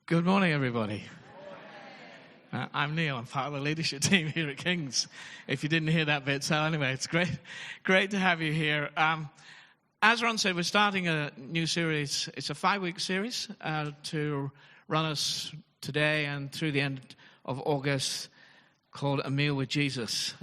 Good morning, everybody. I'm Neil. I'm part of the leadership team here at King's, if you didn't hear that bit. So anyway, it's great to have you here. As Ron said, we're starting a new series. It's a 5-week series to run us today and through the end of August, called A Meal with Jesus.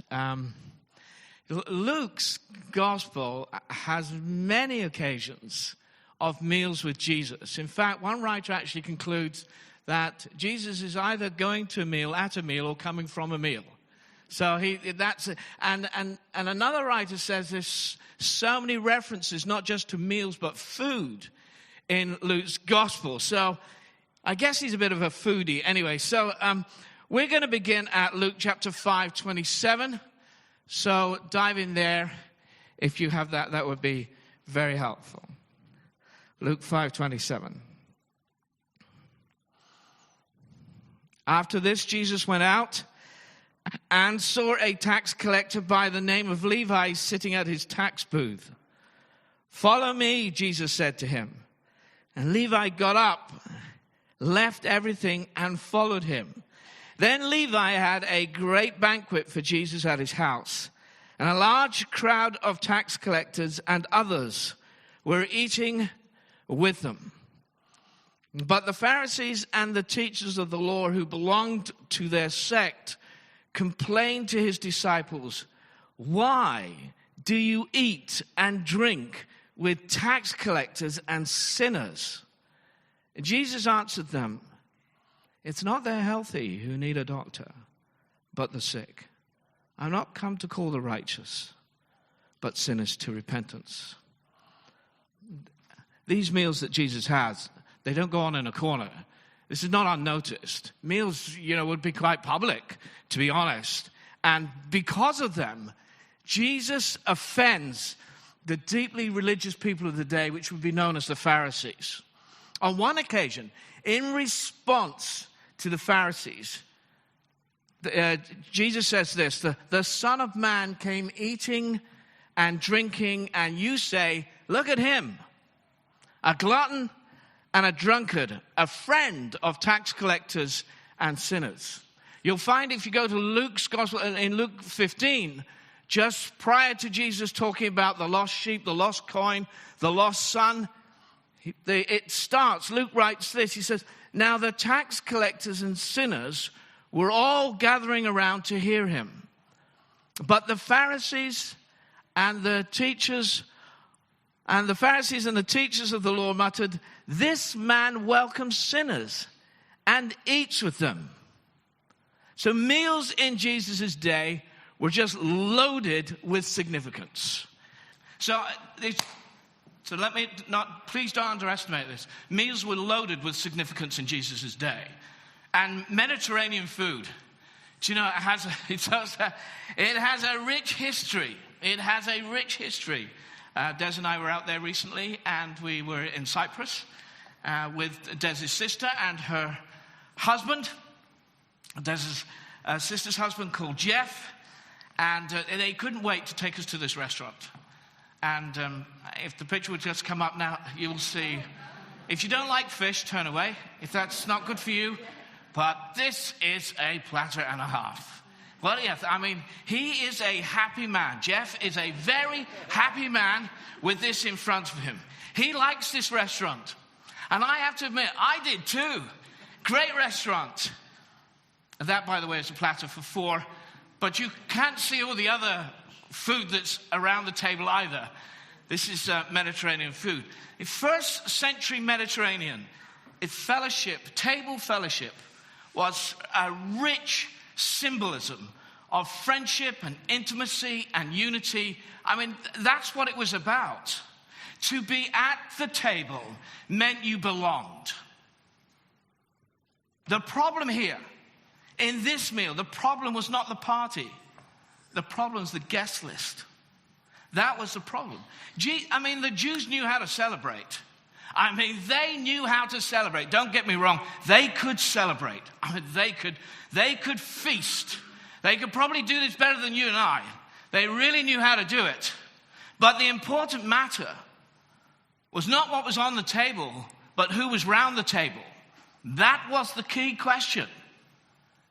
Luke's gospel has many occasions of meals with Jesus. In fact, one writer actually concludes that Jesus is either going to a meal, at a meal, or coming from a meal. So and another writer says there's so many references, not just to meals, but food in Luke's gospel. So I guess he's a bit of a foodie. Anyway, so we're going to begin at Luke chapter 5:27. So dive in there. If you have that would be very helpful. Luke 5:27. After this, Jesus went out and saw a tax collector by the name of Levi sitting at his tax booth. "Follow me," Jesus said to him. And Levi got up, left everything, and followed him. Then Levi had a great banquet for Jesus at his house, and a large crowd of tax collectors and others were eating with them. But the Pharisees and the teachers of the law who belonged to their sect complained to his disciples, "Why do you eat and drink with tax collectors and sinners?" Jesus answered them, "It's not the healthy who need a doctor, but the sick. I'm not come to call the righteous, but sinners to repentance." These meals that Jesus has, they don't go on in a corner. This is not unnoticed. Meals, would be quite public, to be honest. And because of them, Jesus offends the deeply religious people of the day, which would be known as the Pharisees. On one occasion, in response to the Pharisees, Jesus says this, the Son of Man came eating and drinking, and you say, "Look at him, a glutton and a drunkard, a friend of tax collectors and sinners." You'll find if you go to Luke's gospel, in Luke 15, just prior to Jesus talking about the lost sheep, the lost coin, the lost son, Luke writes this, he says, "Now the tax collectors and sinners were all gathering around to hear him. But the Pharisees and the teachers of the law muttered, 'This man welcomes sinners and eats with them.'" So meals in Jesus' day were just loaded with significance. So please don't underestimate this. Meals were loaded with significance in Jesus' day. And Mediterranean food, do you know, it has a rich history. It has a rich history. Des and I were out there recently, and we were in Cyprus with Des's sister and her husband. Des's sister's husband called Jeff, and they couldn't wait to take us to this restaurant. And if the picture would just come up now, you'll see. If you don't like fish, turn away, if that's not good for you. But this is a platter and a half. Well, yes, he is a happy man. Jeff is a very happy man with this in front of him. He likes this restaurant. And I have to admit, I did too. Great restaurant. And that, by the way, is a platter for 4. But you can't see all the other food that's around the table either. This is Mediterranean food. In first century Mediterranean, table fellowship, was a rich symbolism of friendship and intimacy and unity. That's what it was about. To be at the table meant you belonged. The problem here, in this meal, the problem was not the party. The problem was the guest list. That was the problem. The Jews knew how to celebrate. They knew how to celebrate. Don't get me wrong. They could celebrate. They could feast. They could probably do this better than you and I. They really knew how to do it. But the important matter was not what was on the table, but who was round the table. That was the key question.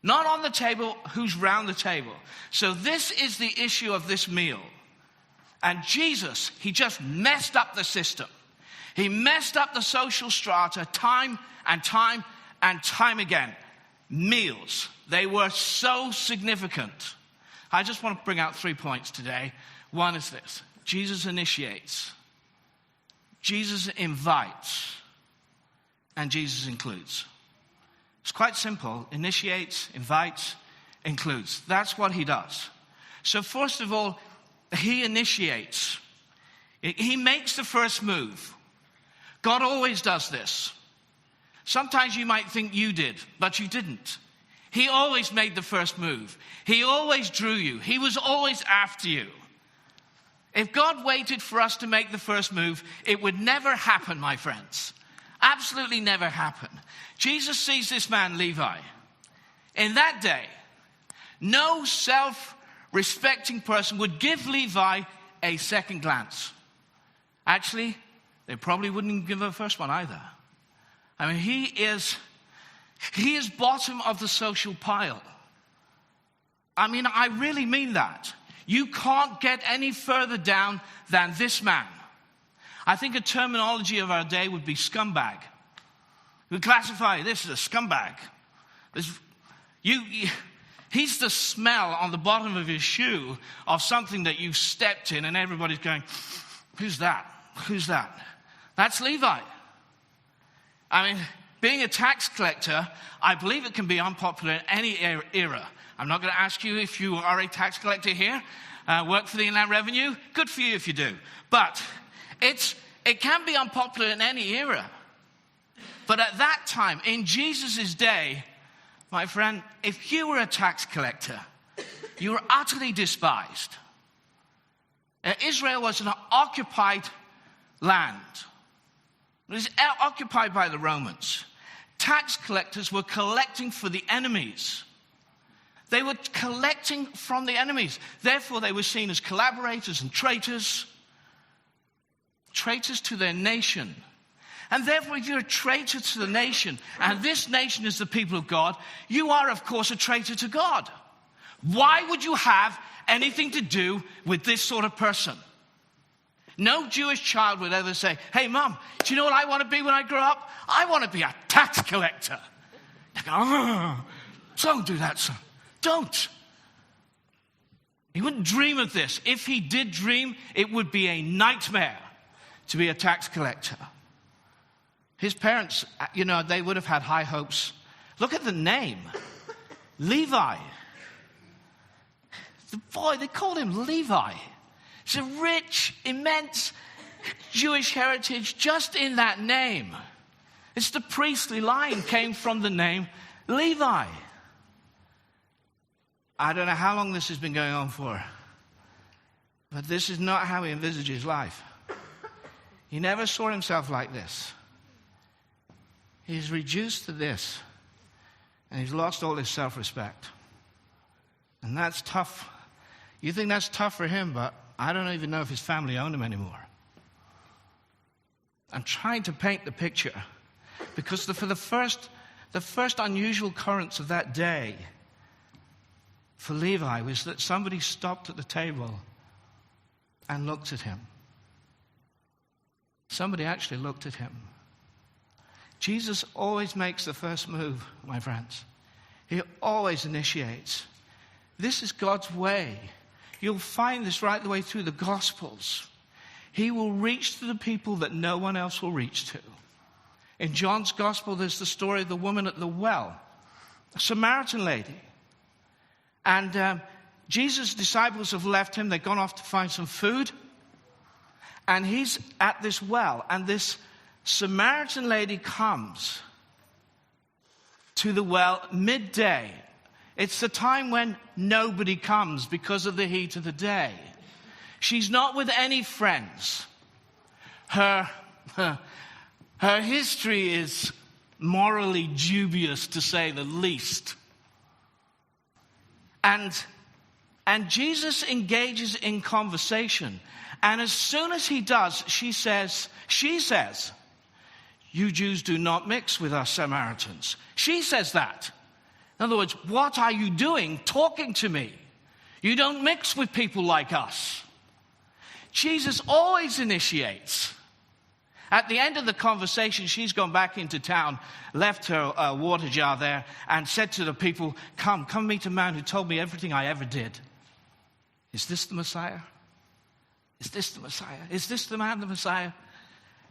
Not on the table, who's round the table. So this is the issue of this meal. And Jesus, he just messed up the system. He messed up the social strata time and time and time again. Meals, they were so significant. I just want to bring out 3 points today. One is this: Jesus initiates, Jesus invites, and Jesus includes. It's quite simple. Initiates, invites, includes. That's what he does. So first of all, he initiates. He makes the first move. God always does this. Sometimes you might think you did, but you didn't. He always made the first move. He always drew you. He was always after you. If God waited for us to make the first move, it would never happen, my friends. Absolutely never happen. Jesus sees this man, Levi. In that day, no self-respecting person would give Levi a second glance. Actually, they probably wouldn't give a first one either. I mean, he is bottom of the social pile. I mean, I really mean that. You can't get any further down than this man. I think a terminology of our day would be scumbag. We classify this as a scumbag. He's the smell on the bottom of his shoe of something that you've stepped in, and everybody's going, who's that? Who's that? That's Levi. I mean, being a tax collector, I believe it can be unpopular in any era. I'm not going to ask you if you are a tax collector here, work for the Inland Revenue. Good for you if you do. But it can be unpopular in any era. But at that time, in Jesus' day, my friend, if you were a tax collector, you were utterly despised. Israel was an occupied land. It was occupied by the Romans. Tax collectors were collecting for the enemies. They were collecting from the enemies. Therefore, they were seen as collaborators and traitors. Traitors to their nation. And therefore, if you're a traitor to the nation, and this nation is the people of God, you are, of course, a traitor to God. Why would you have anything to do with this sort of person? No Jewish child would ever say, hey, Mom, do you know what I want to be when I grow up? I want to be a tax collector. They go, oh, don't do that, son. Don't. He wouldn't dream of this. If he did dream, it would be a nightmare to be a tax collector. His parents, they would have had high hopes. Look at the name. Levi. They called him Levi. It's a rich, immense Jewish heritage just in that name. It's the priestly line came from the name Levi. I don't know how long this has been going on for, but this is not how he envisaged his life. He never saw himself like this. He's reduced to this, and he's lost all his self-respect. And that's tough. You think that's tough for him, but I don't even know if his family owned him anymore. I'm trying to paint the picture, because for the first unusual occurrence of that day for Levi was that somebody stopped at the table and looked at him. Somebody actually looked at him. Jesus always makes the first move, my friends. He always initiates. This is God's way. You'll find this right the way through the Gospels. He will reach to the people that no one else will reach to. In John's Gospel, there's the story of the woman at the well, a Samaritan lady. And Jesus' disciples have left him. They've gone off to find some food. And he's at this well. And this Samaritan lady comes to the well midday. It's the time when nobody comes because of the heat of the day. She's not with any friends. Her history is morally dubious, to say the least. And Jesus engages in conversation. And as soon as he does, she says, you Jews do not mix with us Samaritans. She says that. In other words, what are you doing talking to me? You don't mix with people like us. Jesus always initiates. At the end of the conversation, she's gone back into town, left her water jar there, and said to the people, come meet a man who told me everything I ever did. Is this the Messiah? Is this the Messiah? Is this the man, the Messiah?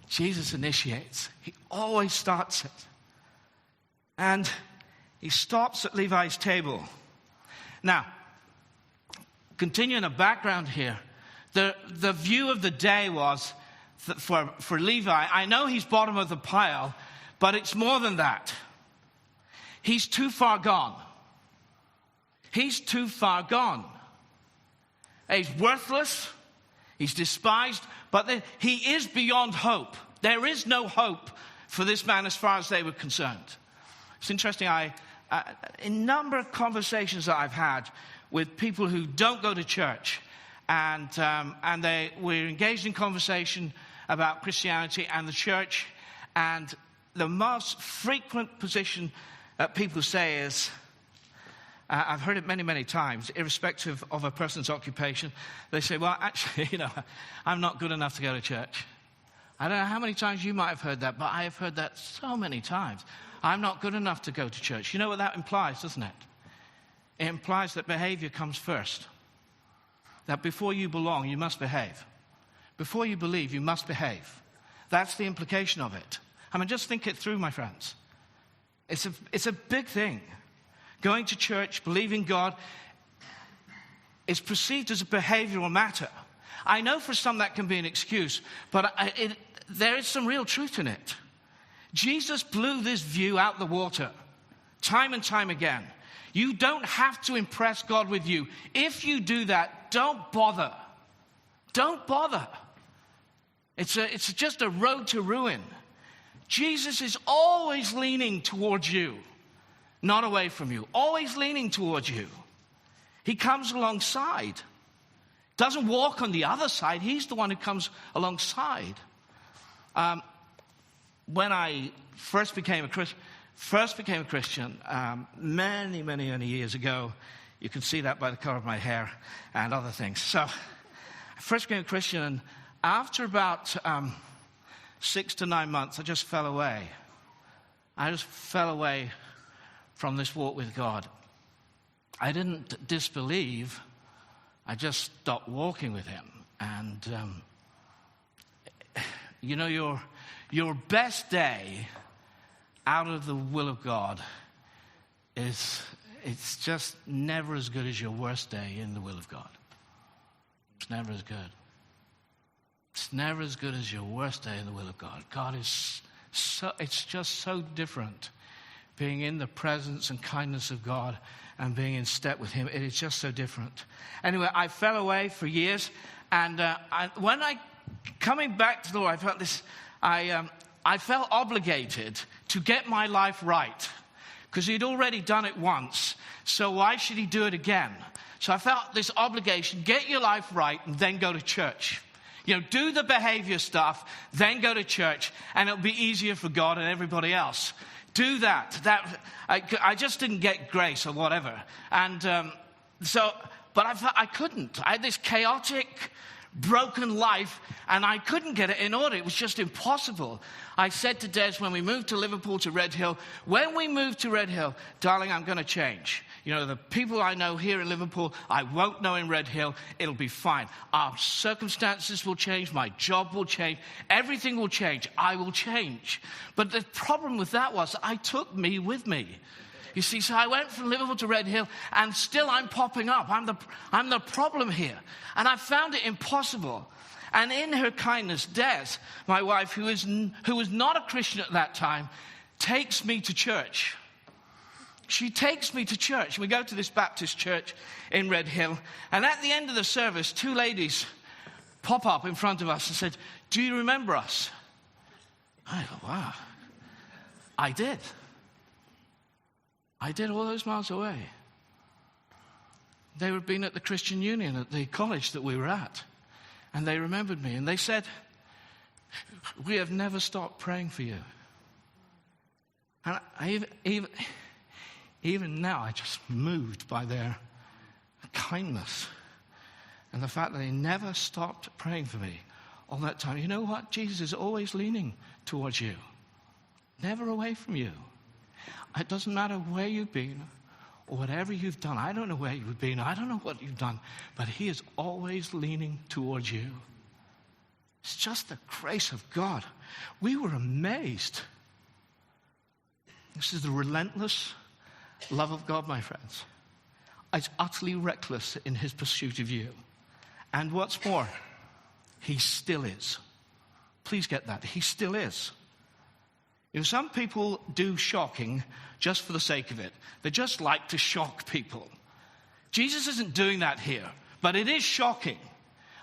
Jesus initiates. He always starts it. And he stops at Levi's table. Now, continuing the background here, the view of the day was, for Levi, I know he's bottom of the pile, but it's more than that. He's too far gone. He's too far gone. He's worthless. He's despised, but he is beyond hope. There is no hope for this man as far as they were concerned. It's interesting, in a number of conversations that I've had with people who don't go to church, and we're engaged in conversation about Christianity and the church, and the most frequent position that people say is, I've heard it many, many times, irrespective of a person's occupation, they say, well, actually, I'm not good enough to go to church. I don't know how many times you might have heard that, but I have heard that so many times. I'm not good enough to go to church. You know what that implies, doesn't it? It implies that behavior comes first. That before you belong, you must behave. Before you believe, you must behave. That's the implication of it. I mean, just think it through, my friends. It's a big thing. Going to church, believing God, is perceived as a behavioral matter. I know for some that can be an excuse, but there is some real truth in it. Jesus blew this view out the water time and time again. You don't have to impress God with you. If you do that, don't bother. Don't bother. It's just a road to ruin. Jesus is always leaning towards you, not away from you. Always leaning towards you. He comes alongside. Doesn't walk on the other side. He's the one who comes alongside. When I first became a Christian, many, many, many years ago, you can see that by the color of my hair and other things. So I first became a Christian, and after about 6 to 9 months, I just fell away. I just fell away from this walk with God. I didn't disbelieve. I just stopped walking with him. And, your best day out of the will of God it's just never as good as your worst day in the will of God. It's never as good. It's never as good as your worst day in the will of God. God is it's just so different being in the presence and kindness of God and being in step with him. It is just so different. Anyway, I fell away for years, and when coming back to the Lord, I felt this. I felt obligated to get my life right because he'd already done it once. So why should he do it again? So I felt this obligation: get your life right, and then go to church. Do the behavior stuff, then go to church, and it'll be easier for God and everybody else. Do that. I just didn't get grace or whatever. And but I couldn't. I had this chaotic, broken life, and I couldn't get it in order. It was just impossible. I said to Des when we moved to Liverpool to Red Hill, when we moved to Red Hill, darling, I'm going to change. The people I know here in Liverpool, I won't know in Red Hill. It'll be fine. Our circumstances will change. My job will change. Everything will change. I will change. But the problem with that was I took me with me. You see, so I went from Liverpool to Red Hill, and still I'm popping up. I'm the problem here. And I found it impossible. And in her kindness, Des, my wife, who was not a Christian at that time, takes me to church. She takes me to church. We go to this Baptist church in Red Hill. And at the end of the service, 2 ladies pop up in front of us and said, "Do you remember us?" I go, wow. I did. I did all those miles away. They had been at the Christian Union at the college that we were at. And they remembered me. And they said, "We have never stopped praying for you." And even now, I just moved by their kindness and the fact that they never stopped praying for me all that time. You know what? Jesus is always leaning towards you, never away from you. It doesn't matter where you've been or whatever you've done. I don't know where you've been. I don't know what you've done, but he is always leaning towards you. It's just the grace of God. We were amazed. This is the relentless love of God, my friends. It's utterly reckless in his pursuit of you. And what's more, he still is. Please get that. He still is. You know, some people do shocking just for the sake of it. They just like to shock people. Jesus isn't doing that here, but it is shocking.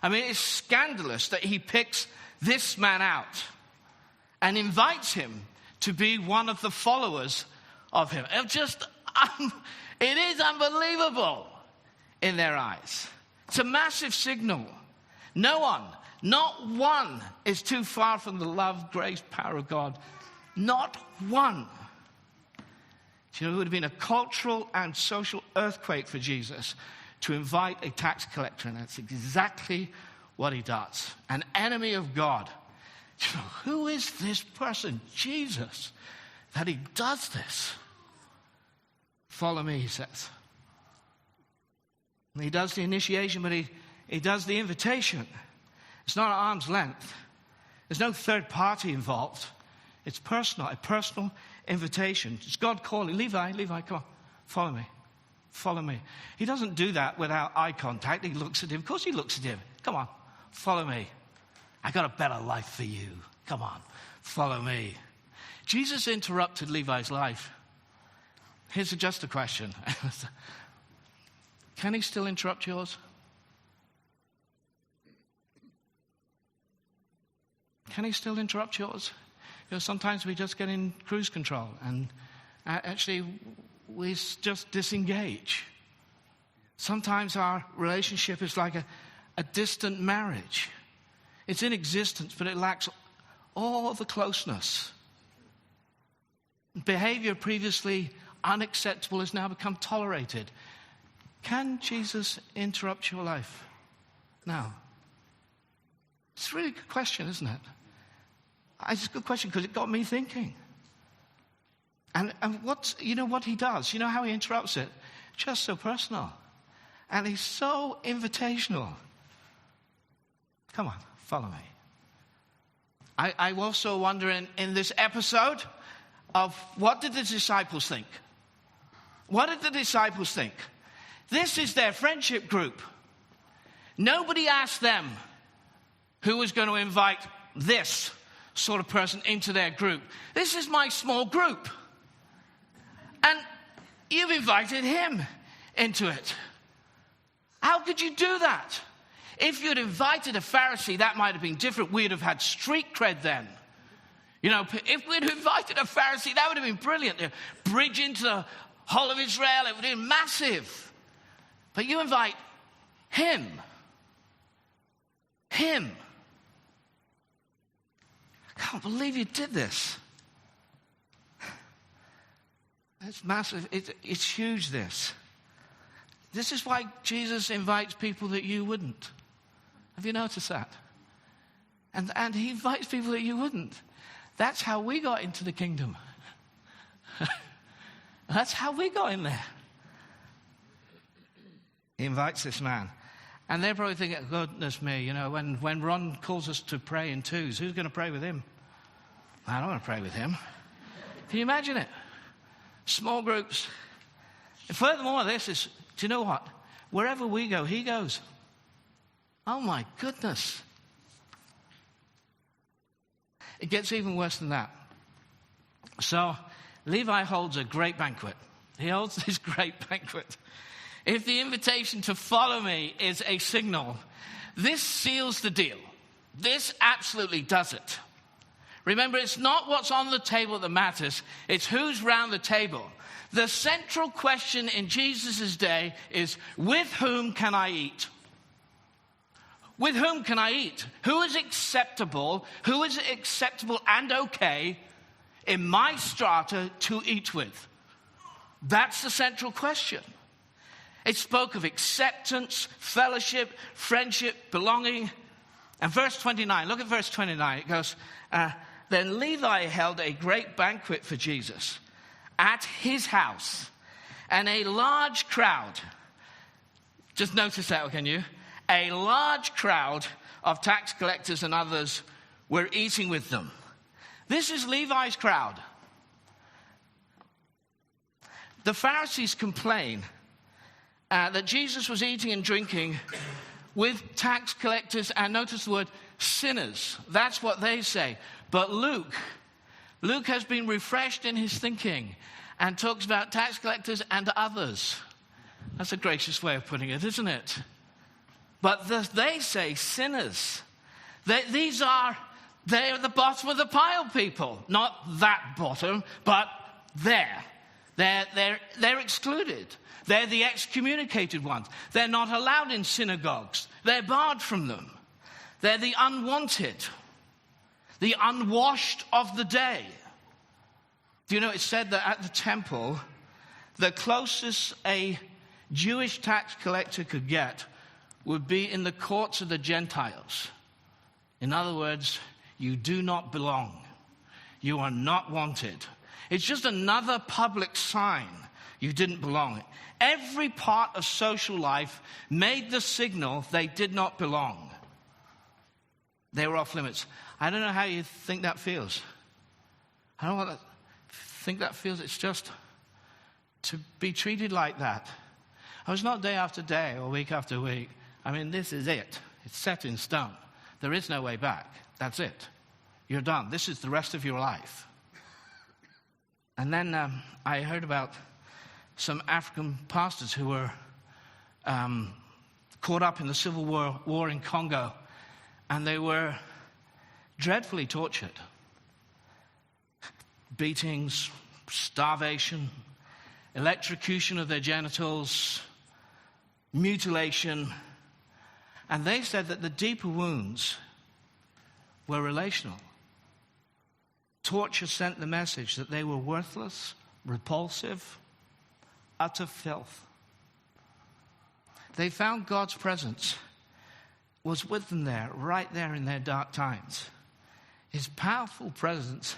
I mean, it's scandalous that he picks this man out and invites him to be one of the followers of him. It is unbelievable in their eyes. It's a massive signal. No one, not one, is too far from the love, grace, power of God. Not one. You know, it would have been a cultural and social earthquake for Jesus to invite a tax collector, and that's exactly what he does. An enemy of God. You know, who is this person, Jesus, that he does this? Follow me, he says. And he does the initiation, but he does the invitation. It's not at arm's length. There's no third party involved. It's personal, a personal invitation. It's God calling, Levi, come on, follow me. Follow me. He doesn't do that without eye contact. He looks at him. Of course he looks at him. Come on, follow me. I got a better life for you. Come on, follow me. Jesus interrupted Levi's life. Here's just a question. Can he still interrupt yours? Can he still interrupt yours? You know, sometimes we just get in cruise control and actually we just disengage. Sometimes our relationship is like a distant marriage. It's in existence, but it lacks all the closeness. Behavior previously unacceptable has now become tolerated. Can Jesus interrupt your life now? It's a really good question, isn't it? It's a good question because it got me thinking. And you know what he does? You know how he interrupts it? Just so personal. And he's so invitational. Come on, follow me. I also wonder in this episode of what did the disciples think? What did the disciples think? This is their friendship group. Nobody asked them who was going to invite this sort of person into their group. This is my small group. And you've invited him into it. How could you do that? If you'd invited a Pharisee, that might have been different. We'd have had street cred then. You know, if we'd invited a Pharisee, that would have been brilliant. The bridge into the whole of Israel, it would have been massive. But you invite him. Him. I can't believe you did this. It's massive. It's huge, this. This is why Jesus invites people that you wouldn't. Have you noticed that? And he invites people that you wouldn't. That's how we got into the kingdom. That's how we got in there. He invites this man. And they're probably thinking, goodness me, you know, when Ron calls us to pray in twos, who's going to pray with him? I don't want to pray with him. Can you imagine it? Small groups. And furthermore, this is, do you know what? Wherever we go, he goes. Oh my goodness. It gets even worse than that. So Levi holds a great banquet. He holds this great banquet. If the invitation to follow me is a signal, this seals the deal. This absolutely does it. Remember, it's not what's on the table that matters. It's who's round the table. The central question in Jesus' day is, with whom can I eat? With whom can I eat? Who is acceptable? Who is acceptable and okay in my strata to eat with? That's the central question. It spoke of acceptance, fellowship, friendship, belonging. And verse 29, look at verse 29. It goes, then Levi held a great banquet for Jesus at his house, and a large crowd, just notice that, can you? A large crowd of tax collectors and others were eating with them. This is Levi's crowd. The Pharisees complain that Jesus was eating and drinking with tax collectors, and notice the word sinners. That's what they say. But Luke has been refreshed in his thinking and talks about tax collectors and others. That's a gracious way of putting it, isn't it? But they say sinners. They're the bottom of the pile people. Not that bottom, but there. They're excluded. They're the excommunicated ones. They're not allowed in synagogues. They're barred from them. They're the unwanted, the unwashed of the day. Do you know, it's said that at the temple, the closest a Jewish tax collector could get would be in the courts of the Gentiles. In other words, you do not belong. You are not wanted. It's just another public sign you didn't belong. Every part of social life made the signal they did not belong. They were off limits. I don't know how you think that feels. I don't think that feels. It's just to be treated like that. It's not day after day or week after week. I mean, this is it. It's set in stone. There is no way back. That's it. You're done. This is the rest of your life. And then I heard about some African pastors who were caught up in the civil war in Congo, and they were dreadfully tortured. Beatings, starvation, electrocution of their genitals, mutilation. And they said that the deeper wounds were relational. Torture sent the message that they were worthless, repulsive, utter filth. They found God's presence was with them there, right there in their dark times. His powerful presence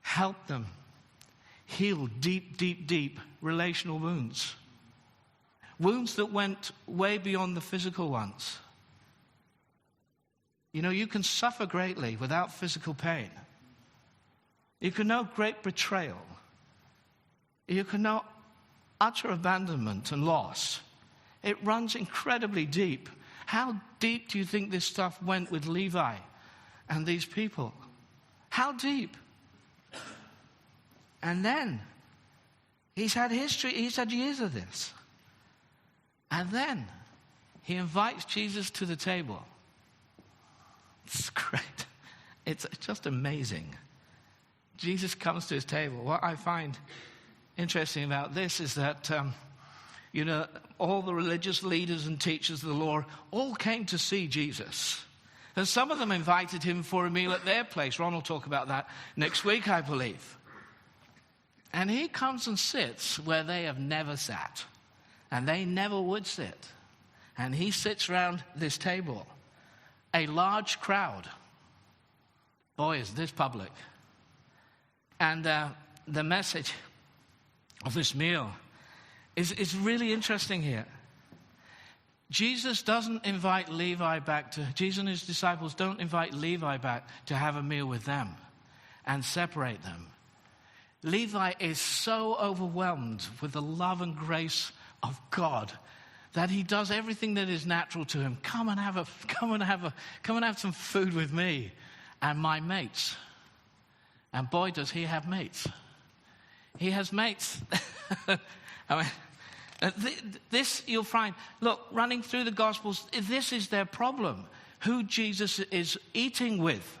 helped them heal deep, deep, deep relational wounds. Wounds that went way beyond the physical ones. You know, you can suffer greatly without physical pain. You can know great betrayal. You can know utter abandonment and loss. It runs incredibly deep. How deep do you think this stuff went with Levi and these people? How deep? And then, he's had history, he's had years of this. And then, he invites Jesus to the table. It's great. It's just amazing. Jesus comes to his table. What I find interesting about this is that, all the religious leaders and teachers of the law all came to see Jesus. And some of them invited him for a meal at their place. Ron will talk about that next week, I believe. And he comes and sits where they have never sat. And they never would sit. And he sits around this table. A large crowd. Boy, is this public. And the message of this meal is really interesting here. Jesus doesn't invite Levi back to, Jesus and his disciples don't invite Levi back to have a meal with them and separate them. Levi is so overwhelmed with the love and grace of God that he does everything that is natural to him. Come and have some food with me and my mates. And boy, does he have mates. He has mates. I mean, this you'll find, look, running through the Gospels, this is their problem. Who Jesus is eating with.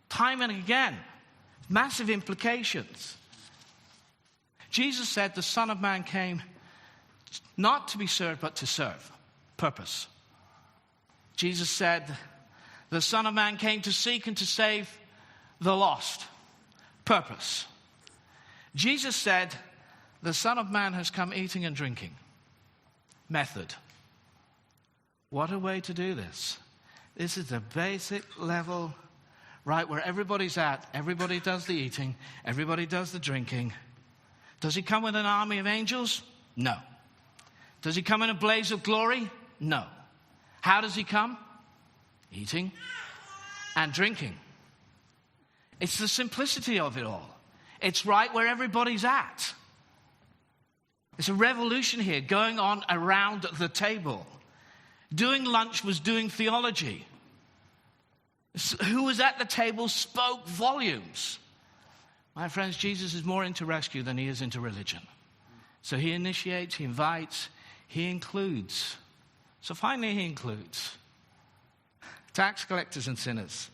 Time and again. Massive implications. Jesus said the Son of Man came not to be served, but to serve. Purpose. Jesus said the Son of Man came to seek and to save the lost. purpose. Jesus said, the Son of Man has come eating and drinking. Method. What a way to do this. This is the basic level, right, where everybody's at. Everybody does the eating. Everybody does the drinking. Does he come with an army of angels? No. Does he come in a blaze of glory? No. How does he come? Eating and drinking. It's the simplicity of it all. It's right where everybody's at. There's a revolution here going on around the table. Doing lunch was doing theology. Who was at the table spoke volumes. My friends, Jesus is more into rescue than he is into religion. So he initiates, he invites, he includes. So finally he includes tax collectors and sinners.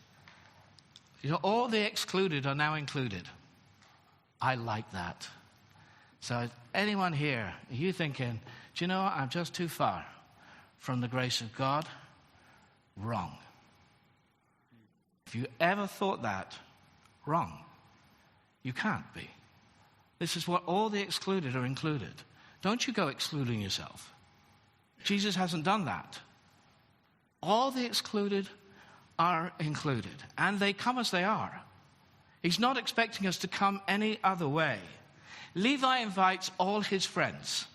You know, all the excluded are now included. I like that. So anyone here, are you thinking, do you know what? I'm just too far from the grace of God? Wrong. If you ever thought that, wrong. You can't be. This is what all the excluded are included. Don't you go excluding yourself. Jesus hasn't done that. All the excluded are included, and they come as they are. He's not expecting us to come any other way. Levi invites all his friends.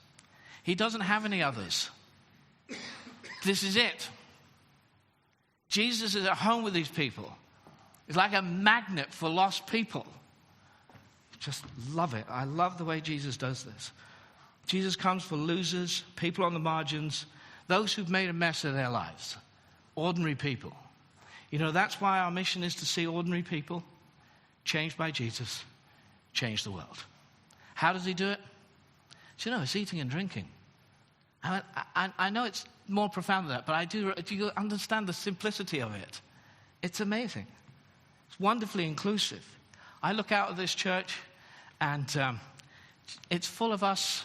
He doesn't have any others. This is it. Jesus is at home with these people. He's like a magnet for lost people. Just love it. I love the way Jesus does this. Jesus comes for losers, people on the margins, those who've made a mess of their lives, ordinary people. You know, that's why our mission is to see ordinary people changed by Jesus, change the world. How does he do it? Do you know, it's eating and drinking. I know it's more profound than that, but do you understand the simplicity of it? It's amazing. It's wonderfully inclusive. I look out at this church, and it's full of us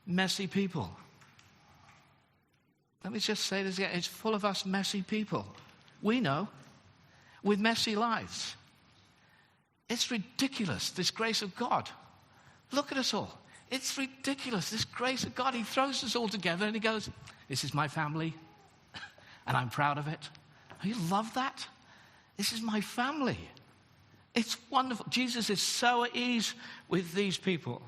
messy people. Let me just say this again. It's full of us messy people. We know, with messy lives. It's ridiculous, this grace of God. Look at us all. It's ridiculous, this grace of God. He throws us all together and he goes, this is my family, and I'm proud of it. You love that? This is my family. It's wonderful. Jesus is so at ease with these people.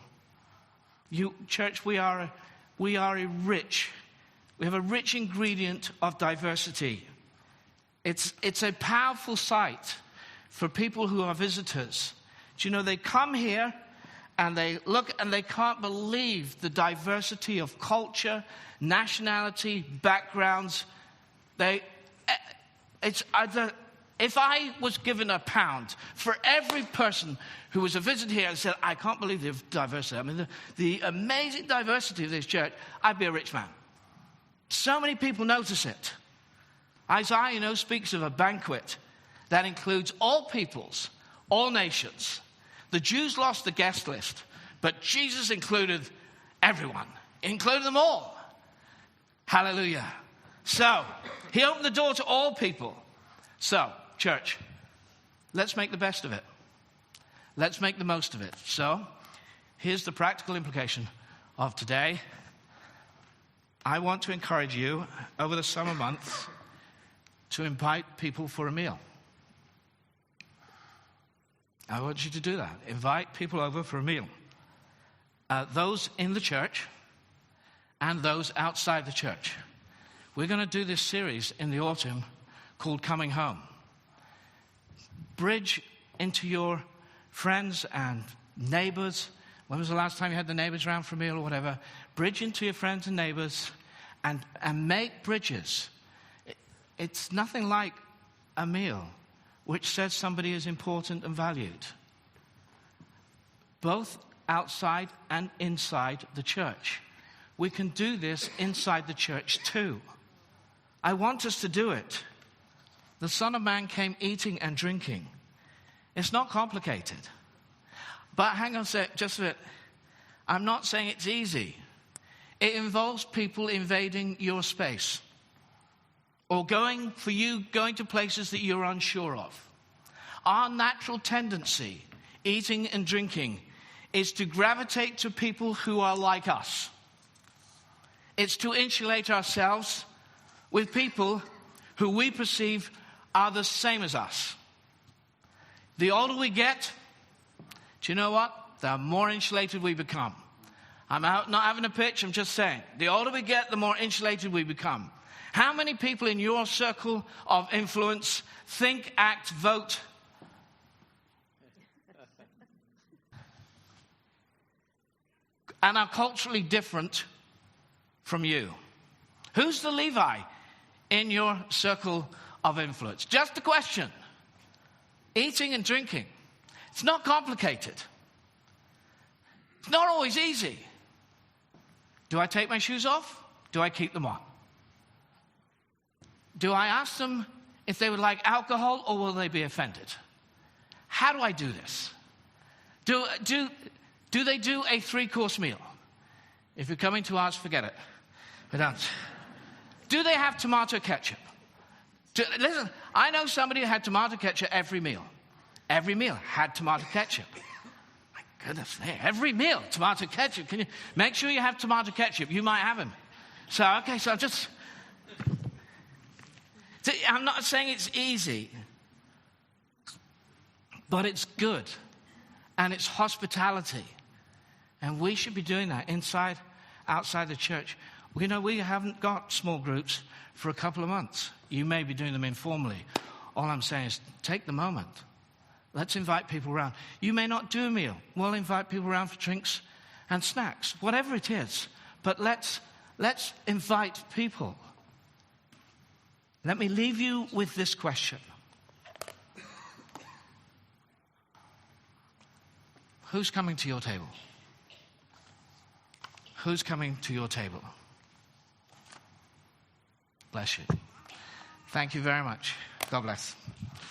Church, we have a rich ingredient of diversity. It's a powerful sight for people who are visitors. Do you know, they come here and they look and they can't believe the diversity of culture, nationality, backgrounds. If I was given £1 for every person who was a visitor here and said, I can't believe the diversity. I mean, the amazing diversity of this church, I'd be a rich man. So many people notice it. Isaiah, speaks of a banquet that includes all peoples, all nations. The Jews lost the guest list, but Jesus included everyone, included them all. Hallelujah. So, he opened the door to all people. So, church, let's make the best of it. Let's make the most of it. So, here's the practical implication of today. I want to encourage you over the summer months to invite people for a meal. I want you to do that. Invite people over for a meal. Those in the church and those outside the church. We're going to do this series in the autumn called Coming Home. Bridge into your friends and neighbors. When was the last time you had the neighbors around for a meal or whatever? Bridge into your friends and neighbors and make bridges. It's nothing like a meal which says somebody is important and valued. Both outside and inside the church. We can do this inside the church too. I want us to do it. The Son of Man came eating and drinking. It's not complicated. But hang on a sec, just a bit. I'm not saying it's easy. It involves people invading your space. Or going to places that you're unsure of. Our natural tendency eating and drinking is to gravitate to people who are like us. It's to insulate ourselves with people who we perceive are the same as us. The older we get, do you know what? The more insulated we become. I'm out not having a pitch, I'm just saying. The older we get, the more insulated we become. How many people in your circle of influence think, act, vote and are culturally different from you? Who's the Levi in your circle of influence? Just a question. Eating and drinking. It's not complicated. It's not always easy. Do I take my shoes off? Do I keep them on? Do I ask them if they would like alcohol, or will they be offended? How do I do this? Do they do a 3-course meal? If you're coming to ours, forget it. We don't. Do they have tomato ketchup? Listen, I know somebody who had tomato ketchup every meal. Every meal had tomato ketchup. My goodness, every meal, tomato ketchup. Can you make sure you have tomato ketchup? You might have him. So I'm not saying it's easy, but it's good. And it's hospitality. And we should be doing that inside, outside the church. We haven't got small groups for a couple of months. You may be doing them informally. All I'm saying is take the moment. Let's invite people around. You may not do a meal. We'll invite people around for drinks and snacks, whatever it is. But let's invite people. Let me leave you with this question. Who's coming to your table? Who's coming to your table? Bless you. Thank you very much. God bless.